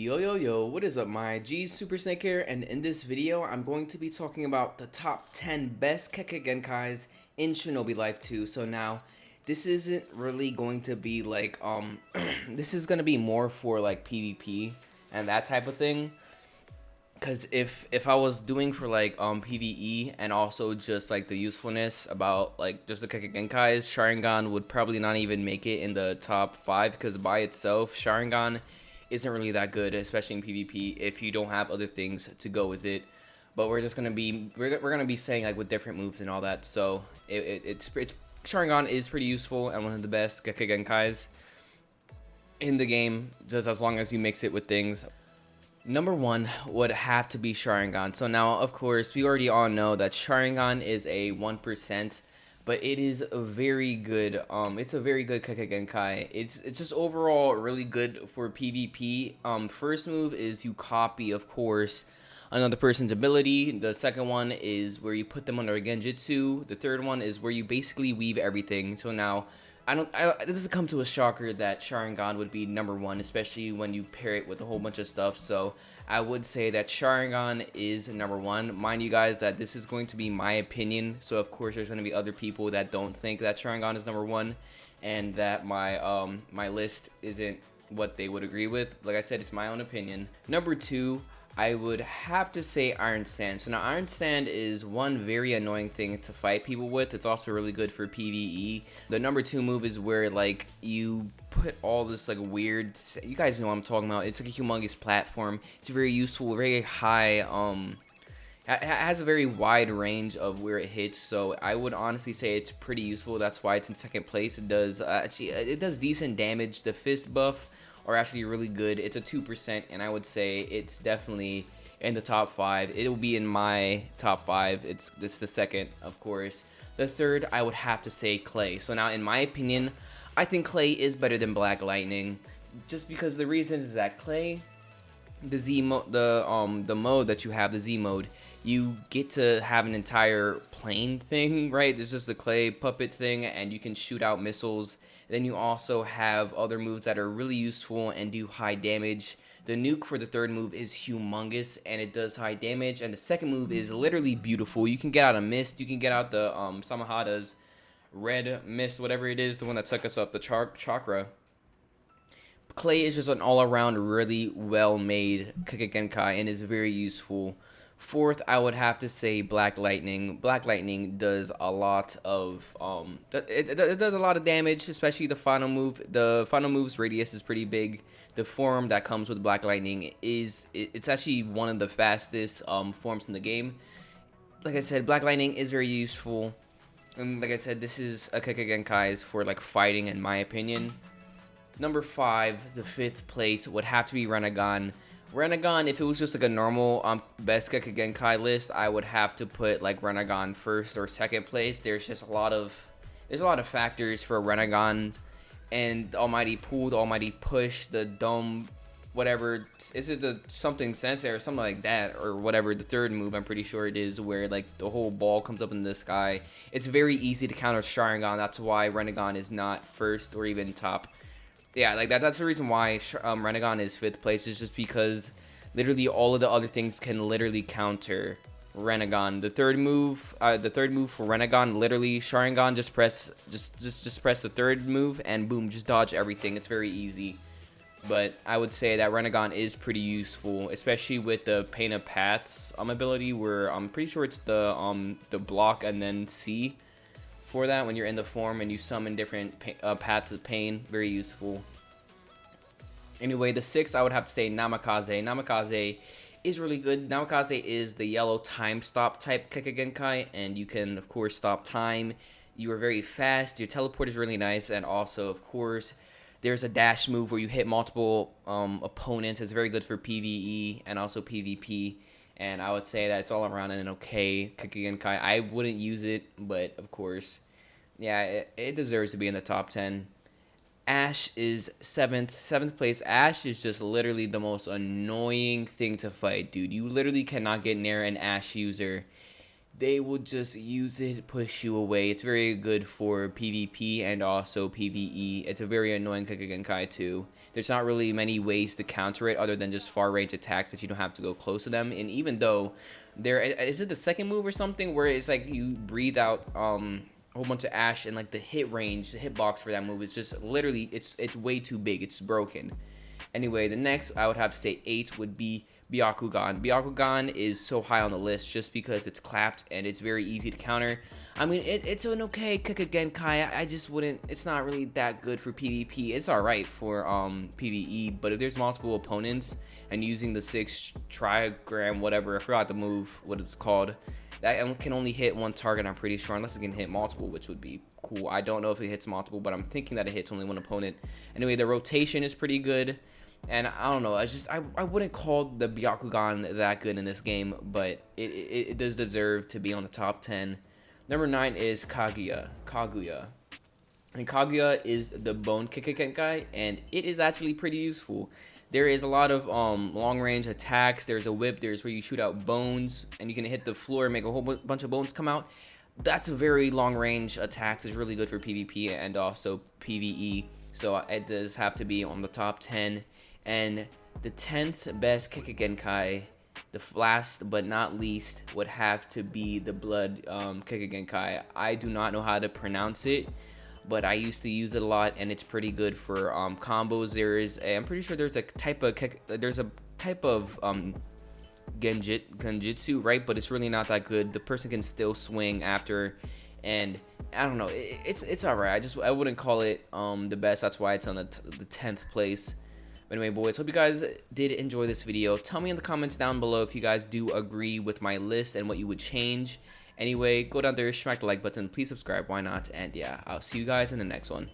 Yo, what is up, my G's? Super Snake here, and in this video, I'm going to be talking about the top 10 best kekkei Genkais in Shinobi Life 2. So now, this isn't really going to be like, this is going to be more for like PvP and that type of thing. Because if I was doing for like PvE and also just like the usefulness about like just the kekkei Genkais, Sharingan would probably not even make it in the top 5 because by itself, Sharingan isn't really that good, especially in PvP if you don't have other things to go with it. But we're just gonna be we're gonna be saying like with different moves and all that. So it's Sharingan is pretty useful and one of the best kekkei Genkais in the game, just as long as you mix it with things. Number one would have to be Sharingan. So now, of course, we already all know that Sharingan is a 1%, but it is a very good. It's a very good kekkei Genkai. It's just overall really good for PvP. First move is you copy, of course, another person's ability. The second one is where you put them under a Genjutsu. The third one is where you basically weave everything. So now, it doesn't come to a shocker that Sharingan would be number one, especially when you pair it with a whole bunch of stuff. So I would say that Sharingan is number one. Mind you guys that this is going to be my opinion. So of course there's going to be other people that don't think that Sharingan is number one, and that my list isn't what they would agree with. Like I said, it's my own opinion. Number two, I would have to say Iron Sand. So now Iron Sand is one very annoying thing to fight people with. It's also really good for PvE. The number two move is where like you put all this like weird, you guys know what I'm talking about. It's like a humongous platform. It's very useful, very high, it has a very wide range of where it hits, so I would honestly say it's pretty useful. That's why it's in second place. It does actually it does decent damage. The fist buff are actually really good. It's a 2%, and I would say it's definitely in the top 5. It will be in my top 5. It's the second, of course. The third, I would have to say Clay. So now, in my opinion, I think Clay is better than Black Lightning, just because the reason is that Clay, the mode that you have, the Z mode, you get to have an entire plane thing, right? It's just the clay puppet thing, and you can shoot out missiles. Then you also have other moves that are really useful and do high damage. The nuke for the third move is humongous and it does high damage. And the second move is literally beautiful. You can get out a mist. You can get out the Samahada's red mist, whatever it is, the one that took us up the chakra. Clay is just an all-around really well-made kekkei Genkai and is very useful. Fourth, I would have to say Black Lightning. Black Lightning does a lot of it does a lot of damage, especially the final move. The final move's radius is pretty big. The form that comes with Black Lightning it's actually one of the fastest forms in the game. Like I said, Black Lightning is very useful, and like I said, this is a kekkei Genkai for like fighting, in my opinion. Number 5, the 5th place would have to be Renagon. Renagon, if it was just like a normal best kekkei Genkai list, I would have to put like Renagon first or second place. There's just a lot of factors for Renagon, and the Almighty Pull, the Almighty Push, the Dome, whatever. Is it the something sensei or something like that, or whatever? The third move, I'm pretty sure it is, where like the whole ball comes up in the sky. It's very easy to counter Sharingan. That's why Renagon is not first or even top. Yeah, like that's the reason why Renagon is 5th place, is just because literally all of the other things can literally counter Renagon. The third move for Renagon, literally Sharingan, just press the third move and boom, just dodge everything. It's very easy. But I would say that Renagon is pretty useful, especially with the Pain of Paths ability, where I'm pretty sure it's the block and then C. For that, when you're in the form and you summon different paths of pain, very useful. Anyway, the 6th, I would have to say Namikaze. Namikaze is really good. Namikaze is the yellow time stop type kekkei Genkai, and you can of course stop time. You are very fast. Your teleport is really nice, and also of course there's a dash move where you hit multiple opponents. It's very good for PvE and also PvP. And I would say that it's all around an okay kekkei Genkai. I wouldn't use it, but of course, yeah, it deserves to be in the top 10. Ash is 7th place. Ash is just literally the most annoying thing to fight, dude. You literally cannot get near an Ash user. They will just use it, push you away. It's very good for PvP and also PvE. It's a very annoying kekkei Genkai too. there's not really many ways to counter it other than just far range attacks that you don't have to go close to them. And even though there is it the second move or something where it's like you breathe out a whole bunch of ash, and like the hit range, the hitbox for that move is just literally it's way too big. It's broken. Anyway, the next I would have to say 8 would be Byakugan. Byakugan is so high on the list just because it's clapped and it's very easy to counter. I mean, it's an okay kekkei Genkai. I just wouldn't. It's not really that good for PvP. It's alright for PvE, but if there's multiple opponents and using the 6 trigram, whatever, I forgot the move, what it's called, that can only hit one target, I'm pretty sure, unless it can hit multiple, which would be cool. I don't know if it hits multiple, but I'm thinking that it hits only one opponent. Anyway, the rotation is pretty good. And I don't know, I wouldn't call the Byakugan that good in this game, but it does deserve to be on the top 10. Number 9 is Kaguya. And Kaguya is the bone kekkei Genkai, and it is actually pretty useful. There is a lot of long range attacks. There's a whip. There's where you shoot out bones, and you can hit the floor and make a whole bunch of bones come out. That's a very long range attacks. It's really good for PvP and also PvE. So it does have to be on the top 10. And the 10th best kekkei Genkai, the last but not least, would have to be the blood kekkei Genkai. I do not know how to pronounce it, but I used to use it a lot, and it's pretty good for combos. I'm pretty sure there's a type of genjutsu, right? But it's really not that good. The person can still swing after, and I don't know. It's alright. I wouldn't call it the best. That's why it's on the 10th place. But anyway, boys, hope you guys did enjoy this video. Tell me in the comments down below if you guys do agree with my list and what you would change. Anyway, go down there, smack the like button, please subscribe, why not? And yeah, I'll see you guys in the next one.